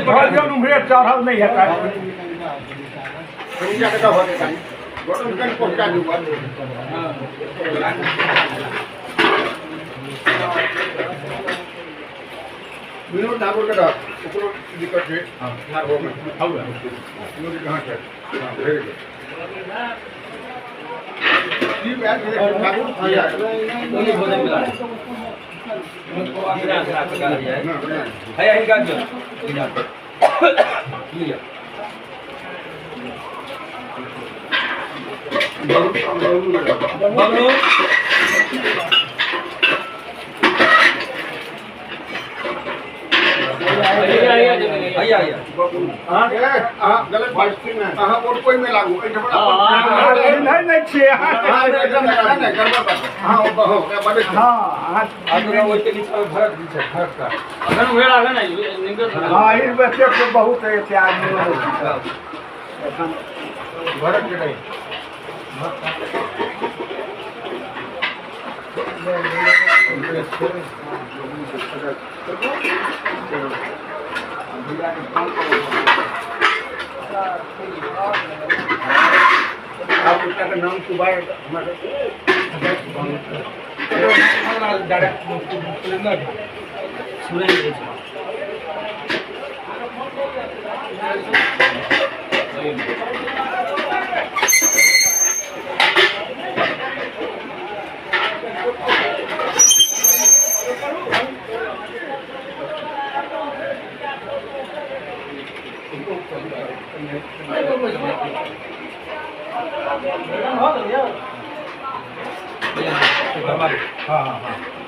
भजन उम्हरे चढ़ल नहीं है विनोद ठाकुर के डाक ऊपर दिक्कत है हां हो गया विनोद कहां है हां वेरी गुड ये बैठ के ठाकुर आया बोली भोजन मिला है है का जो लिया बबलू आया हां गलत बात हां और कोई में लागू नहीं नहीं छे हां एकदम नहीं गड़बड़ बात हां हो बड़े हां आदमी वो के बीच में भरत है भरत का अगर वेला है ना निंगे हां इस बच्चे को बहुत है प्यार में भरत के नहीं आप उसका नाम सुबह हमारे हाँ हाँ हाँ।